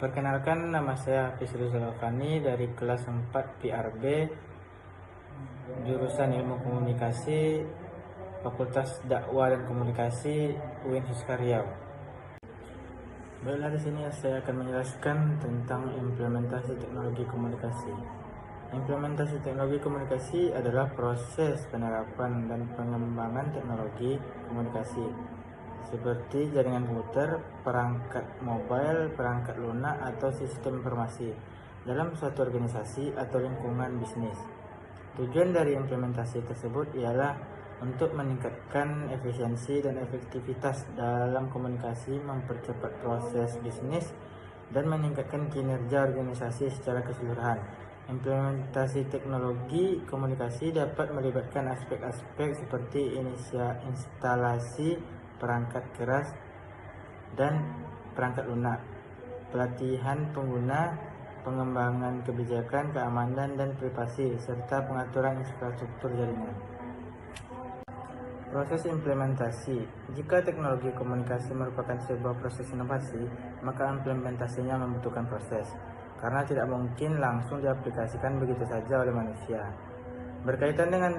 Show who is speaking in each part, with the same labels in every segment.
Speaker 1: Perkenalkan, nama saya Hafiz Rizal Afani dari kelas 4 PRB, jurusan Ilmu Komunikasi, Fakultas Dakwah dan Komunikasi, UIN Huskar Riau. Baiklah, di sini saya akan menjelaskan tentang implementasi teknologi komunikasi. Implementasi teknologi komunikasi adalah proses penerapan dan pengembangan teknologi komunikasi seperti jaringan komputer, perangkat mobile, perangkat lunak, atau sistem informasi dalam suatu organisasi atau lingkungan bisnis. Tujuan dari implementasi tersebut ialah untuk meningkatkan efisiensi dan efektivitas dalam komunikasi, mempercepat proses bisnis, dan meningkatkan kinerja organisasi secara keseluruhan. Implementasi teknologi komunikasi dapat melibatkan aspek-aspek seperti instalasi perangkat keras dan perangkat lunak, pelatihan pengguna, pengembangan kebijakan, keamanan dan privasi, serta pengaturan infrastruktur jaringan. Proses implementasi. Jika teknologi komunikasi merupakan sebuah proses inovasi, maka implementasinya membutuhkan proses, karena tidak mungkin langsung diaplikasikan begitu saja oleh manusia. Berkaitan dengan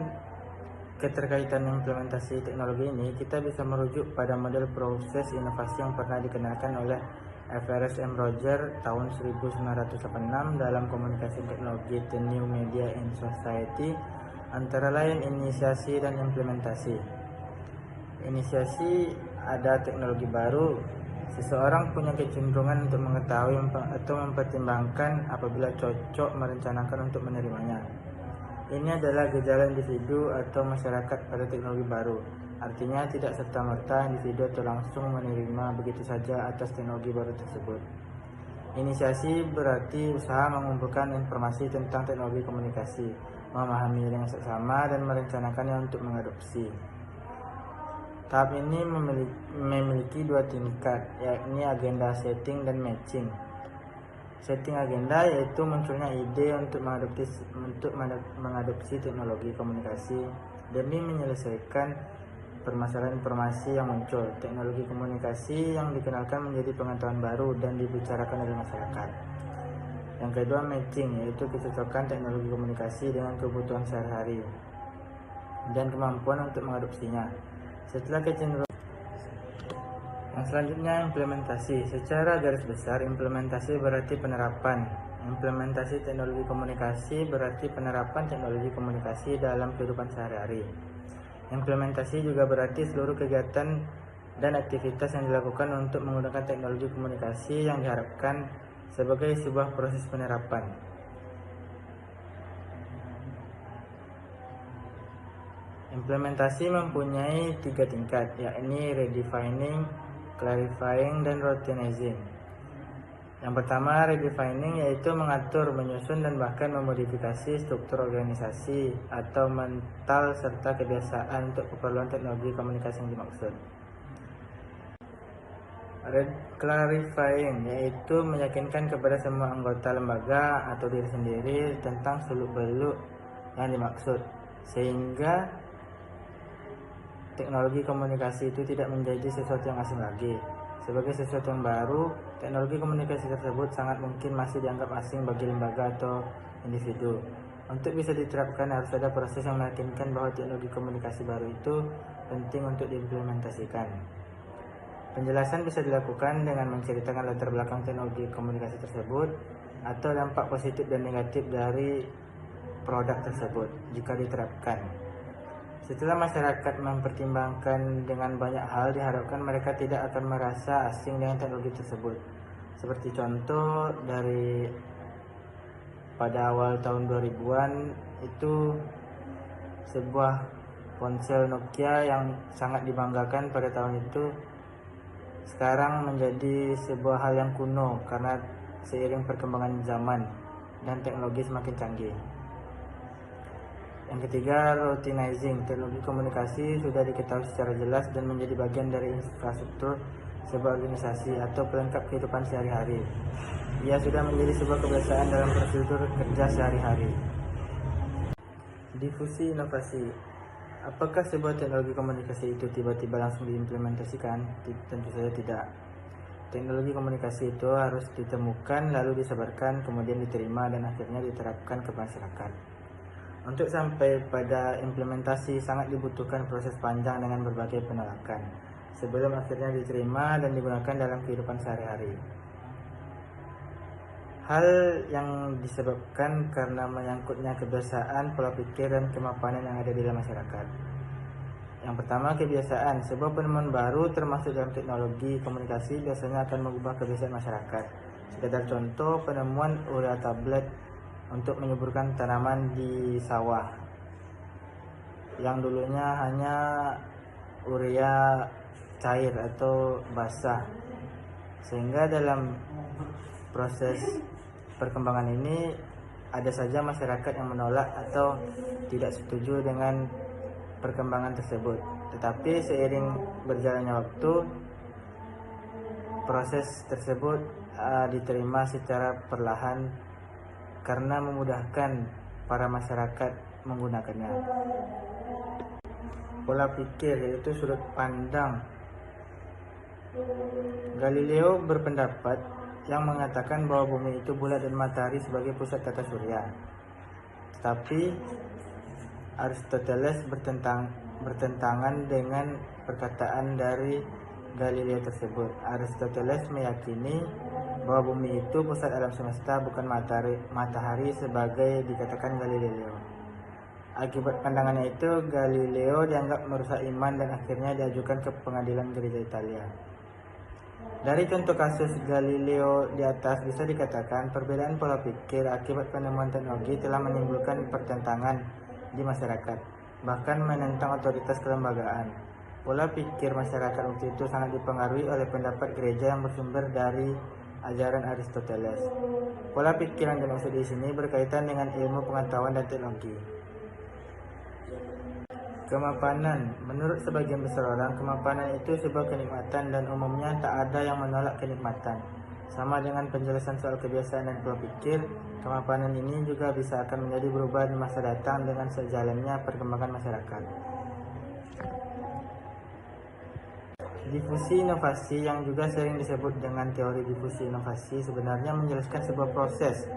Speaker 1: keterkaitan implementasi teknologi ini, kita bisa merujuk pada model proses inovasi yang pernah dikenalkan oleh Everest M. Roger tahun 1986 dalam Komunikasi Teknologi The New Media in Society, antara lain inisiasi dan implementasi. Inisiasi, ada teknologi baru. Seseorang punya kecenderungan untuk mengetahui atau mempertimbangkan apabila cocok merencanakan untuk menerimanya. Ini adalah gejala individu atau masyarakat pada teknologi baru. Artinya tidak serta-merta individu atau langsung menerima begitu saja atas teknologi baru tersebut. Inisiasi berarti usaha mengumpulkan informasi tentang teknologi komunikasi, memahami dengan seksama, dan merencanakannya untuk mengadopsi. Tahap ini memiliki dua tingkat, yakni agenda setting dan matching. Setting agenda yaitu munculnya ide untuk mengadopsi teknologi komunikasi demi menyelesaikan permasalahan informasi yang muncul. Teknologi komunikasi yang dikenalkan menjadi pengetahuan baru dan dibicarakan oleh masyarakat. Yang kedua, matching, yaitu kecocokan teknologi komunikasi dengan kebutuhan sehari-hari dan kemampuan untuk mengadopsinya. Setelah kecenderungan, yang selanjutnya, implementasi. Secara garis besar, implementasi berarti penerapan. Implementasi teknologi komunikasi berarti penerapan teknologi komunikasi dalam kehidupan sehari-hari. Implementasi juga berarti seluruh kegiatan dan aktivitas yang dilakukan untuk menggunakan teknologi komunikasi yang diharapkan sebagai sebuah proses penerapan. Implementasi mempunyai tiga tingkat, yakni redefining, clarifying, dan routinizing. Yang pertama, redefining, yaitu mengatur, menyusun, dan bahkan memodifikasi struktur organisasi atau mental serta kebiasaan untuk keperluan teknologi komunikasi yang dimaksud. Clarifying, yaitu meyakinkan kepada semua anggota lembaga atau diri sendiri tentang seluk-beluk yang dimaksud, sehingga teknologi komunikasi itu tidak menjadi sesuatu yang asing lagi. Sebagai sesuatu yang baru, teknologi komunikasi tersebut sangat mungkin masih dianggap asing bagi lembaga atau individu. Untuk bisa diterapkan, harus ada proses yang meyakinkan bahwa teknologi komunikasi baru itu penting untuk diimplementasikan. Penjelasan bisa dilakukan dengan menceritakan latar belakang teknologi komunikasi tersebut atau dampak positif dan negatif dari produk tersebut jika diterapkan. Setelah masyarakat mempertimbangkan dengan banyak hal, diharapkan mereka tidak akan merasa asing dengan teknologi tersebut. Seperti contoh, dari pada awal tahun 2000-an itu sebuah ponsel Nokia yang sangat dibanggakan pada tahun itu sekarang menjadi sebuah hal yang kuno karena seiring perkembangan zaman dan teknologi semakin canggih. Yang ketiga, routinizing. Teknologi komunikasi sudah diketahui secara jelas dan menjadi bagian dari infrastruktur sebuah organisasi atau pelengkap kehidupan sehari-hari. Ia sudah menjadi sebuah kebiasaan dalam prosedur kerja sehari-hari. Difusi inovasi. Apakah sebuah teknologi komunikasi itu tiba-tiba langsung diimplementasikan? Tentu saja tidak. Teknologi komunikasi itu harus ditemukan, lalu disebarkan, kemudian diterima, dan akhirnya diterapkan ke masyarakat. Untuk sampai pada implementasi sangat dibutuhkan proses panjang dengan berbagai penolakan sebelum akhirnya diterima dan digunakan dalam kehidupan sehari-hari. Hal yang disebabkan karena menyangkutnya kebiasaan, pola pikir, dan kemapanan yang ada di dalam masyarakat. Yang pertama, kebiasaan. Sebuah penemuan baru termasuk dalam teknologi komunikasi biasanya akan mengubah kebiasaan masyarakat. Sekedar contoh, penemuan urea tablet untuk menyuburkan tanaman di sawah yang dulunya hanya urea cair atau basah, sehingga dalam proses perkembangan ini ada saja masyarakat yang menolak atau tidak setuju dengan perkembangan tersebut. Tetapi seiring berjalannya waktu, proses tersebut diterima secara perlahan karena memudahkan para masyarakat menggunakannya. Pola pikir, yaitu sudut pandang. Galileo berpendapat yang mengatakan bahwa bumi itu bulat dan matahari sebagai pusat tata surya. Tetapi Aristoteles bertentangan dengan perkataan dari Galileo tersebut. Aristoteles meyakini bahwa bumi itu pusat alam semesta, bukan matahari sebagai dikatakan Galileo. Akibat pandangannya itu, Galileo dianggap merusak iman dan akhirnya diajukan ke pengadilan gereja Italia. Dari contoh kasus Galileo di atas bisa dikatakan perbedaan pola pikir akibat penemuan teknologi telah menimbulkan pertentangan di masyarakat, bahkan menentang otoritas kelembagaan. Pola pikir masyarakat waktu itu sangat dipengaruhi oleh pendapat gereja yang bersumber dari ajaran Aristoteles. Pola pikir yang dimaksud di sini berkaitan dengan ilmu pengetahuan dan teknologi. Kemapanan. Menurut sebagian besar orang, kemapanan itu sebuah kenikmatan dan umumnya tak ada yang menolak kenikmatan. Sama dengan penjelasan soal kebiasaan dan pola pikir, kemapanan ini juga bisa akan menjadi berubah di masa datang dengan sejalannya perkembangan masyarakat. Difusi inovasi, yang juga sering disebut dengan teori difusi inovasi, sebenarnya menjelaskan sebuah proses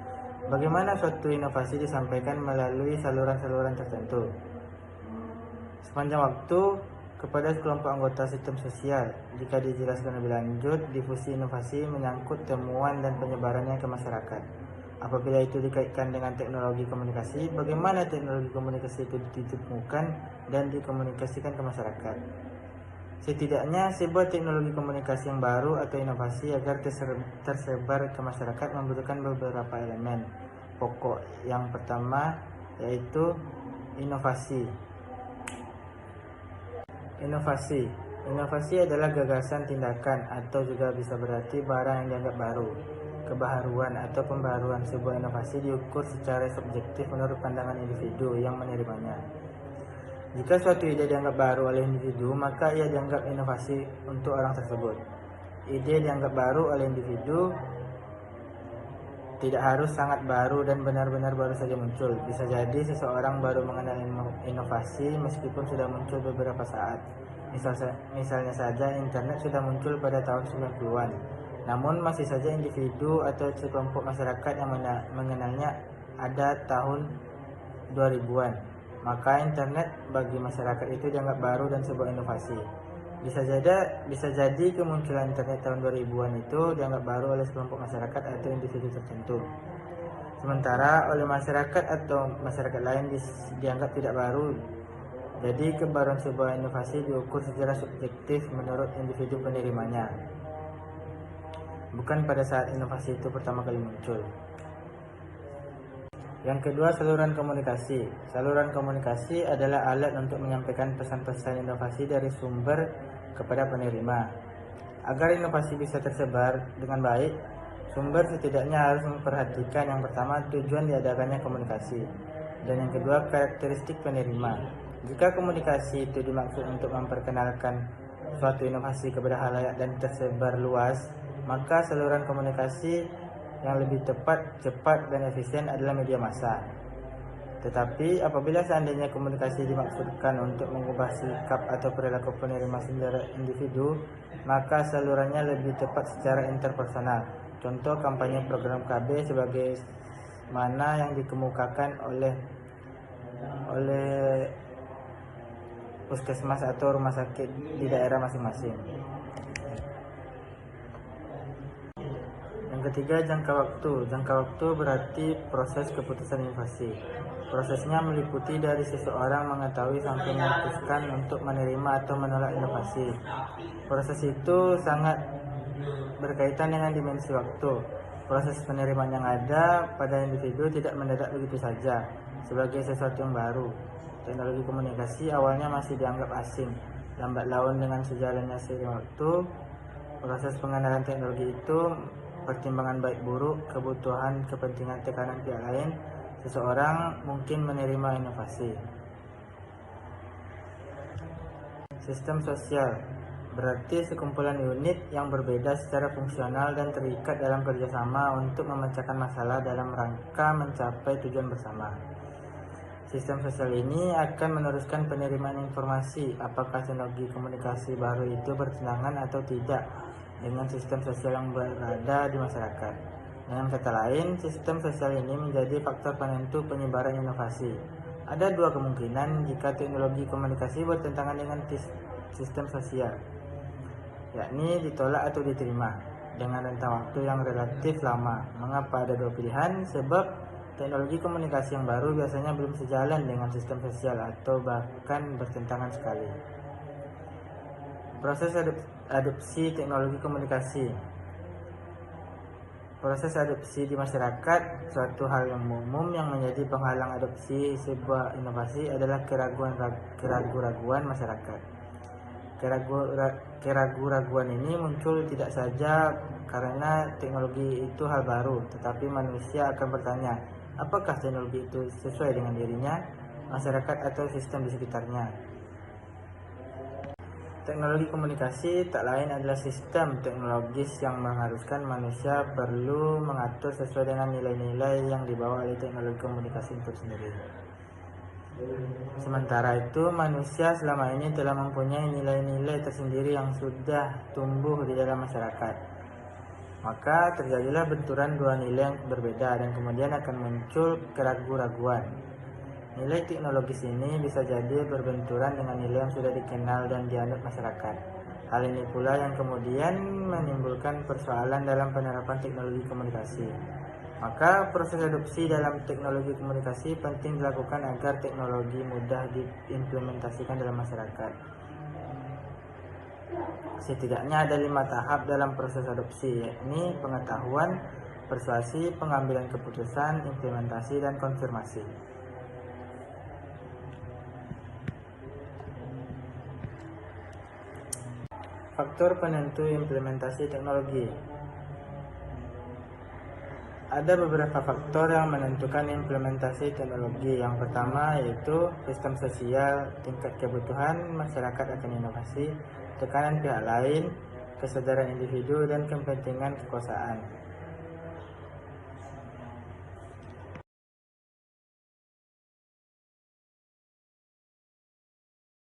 Speaker 1: bagaimana suatu inovasi disampaikan melalui saluran-saluran tertentu sepanjang waktu kepada kelompok anggota sistem sosial. Jika dijelaskan lebih lanjut, difusi inovasi menyangkut temuan dan penyebarannya ke masyarakat. Apabila itu dikaitkan dengan teknologi komunikasi, bagaimana teknologi komunikasi itu ditemukan dan dikomunikasikan ke masyarakat. Setidaknya sebuah teknologi komunikasi yang baru atau inovasi agar tersebar ke masyarakat membutuhkan beberapa elemen pokok. Yang pertama yaitu inovasi. Inovasi adalah gagasan, tindakan, atau juga bisa berarti barang yang dianggap baru. Kebaharuan atau pembaruan sebuah inovasi diukur secara subjektif menurut pandangan individu yang menerimanya. Jika suatu ide dianggap baru oleh individu, maka ia dianggap inovasi untuk orang tersebut. Ide dianggap baru oleh individu tidak harus sangat baru dan benar-benar baru saja muncul. Bisa jadi seseorang baru mengenal inovasi meskipun sudah muncul beberapa saat. Misalnya saja internet sudah muncul pada tahun 90-an. Namun masih saja individu atau sekelompok masyarakat yang mengenalnya ada tahun 2000-an. Maka internet bagi masyarakat itu dianggap baru dan sebuah inovasi. Bisa jadi kemunculan internet tahun 2000-an itu dianggap baru oleh sekelompok masyarakat atau individu tertentu. Sementara oleh masyarakat atau masyarakat lain dianggap tidak baru. Jadi kebaruan sebuah inovasi diukur secara subjektif menurut individu penerimanya, bukan pada saat inovasi itu pertama kali muncul. Yang kedua, saluran komunikasi. Saluran komunikasi adalah alat untuk menyampaikan pesan-pesan inovasi dari sumber kepada penerima. Agar inovasi bisa tersebar dengan baik, sumber setidaknya harus memperhatikan yang pertama tujuan diadakannya komunikasi, dan yang kedua karakteristik penerima. Jika komunikasi itu dimaksud untuk memperkenalkan suatu inovasi kepada halayak dan tersebar luas, maka saluran komunikasi yang lebih tepat, cepat, dan efisien adalah media massa. Tetapi apabila seandainya komunikasi dimaksudkan untuk mengubah sikap atau perilaku penerima secara individu, maka salurannya lebih tepat secara interpersonal. Contoh kampanye program KB sebagai mana yang dikemukakan oleh puskesmas atau rumah sakit di daerah masing-masing. Yang ketiga, jangka waktu. Jangka waktu berarti proses keputusan inovasi. Prosesnya meliputi dari seseorang mengetahui sampai memutuskan untuk menerima atau menolak inovasi. Proses itu sangat berkaitan dengan dimensi waktu. Proses penerimaan yang ada pada individu tidak mendadak begitu saja sebagai sesuatu yang baru. Teknologi komunikasi awalnya masih dianggap asing. Lambat laun dengan sejalannya seiring waktu, proses pengenalan teknologi itu, pertimbangan baik buruk, kebutuhan, kepentingan, tekanan pihak lain, seseorang mungkin menerima inovasi. Sistem sosial berarti sekumpulan unit yang berbeda secara fungsional dan terikat dalam kerjasama untuk memecahkan masalah dalam rangka mencapai tujuan bersama. Sistem sosial ini akan meneruskan penerimaan informasi apakah teknologi komunikasi baru itu bertentangan atau tidak dengan sistem sosial yang berada di masyarakat. Dengan kata lain, sistem sosial ini menjadi faktor penentu penyebaran inovasi. Ada dua kemungkinan jika teknologi komunikasi bertentangan dengan sistem sosial, yakni ditolak atau diterima dengan rentang waktu yang relatif lama. Mengapa ada dua pilihan? Sebab teknologi komunikasi yang baru biasanya belum sejalan dengan sistem sosial atau bahkan bertentangan sekali. Proses adopsi teknologi komunikasi. Proses adopsi di masyarakat suatu hal yang umum yang menjadi penghalang adopsi sebuah inovasi adalah keraguan-raguan masyarakat. Keraguan-raguan ini muncul tidak saja karena teknologi itu hal baru, tetapi manusia akan bertanya, apakah teknologi itu sesuai dengan dirinya, masyarakat atau sistem di sekitarnya. Teknologi komunikasi tak lain adalah sistem teknologis yang mengharuskan manusia perlu mengatur sesuai dengan nilai-nilai yang dibawa oleh teknologi komunikasi itu sendiri. Sementara itu, manusia selama ini telah mempunyai nilai-nilai tersendiri yang sudah tumbuh di dalam masyarakat. Maka terjadilah benturan dua nilai yang berbeda dan kemudian akan muncul keraguan-raguan. Nilai teknologis ini bisa jadi berbenturan dengan nilai yang sudah dikenal dan dianut masyarakat. Hal ini pula yang kemudian menimbulkan persoalan dalam penerapan teknologi komunikasi. Maka proses adopsi dalam teknologi komunikasi penting dilakukan agar teknologi mudah diimplementasikan dalam masyarakat. Setidaknya ada 5 tahap dalam proses adopsi, yakni pengetahuan, persuasi, pengambilan keputusan, implementasi, dan konfirmasi. Faktor penentu implementasi teknologi. Ada beberapa faktor yang menentukan implementasi teknologi. Yang pertama yaitu sistem sosial, tingkat kebutuhan masyarakat akan inovasi, tekanan pihak lain, kesadaran individu, dan kepentingan kekuasaan.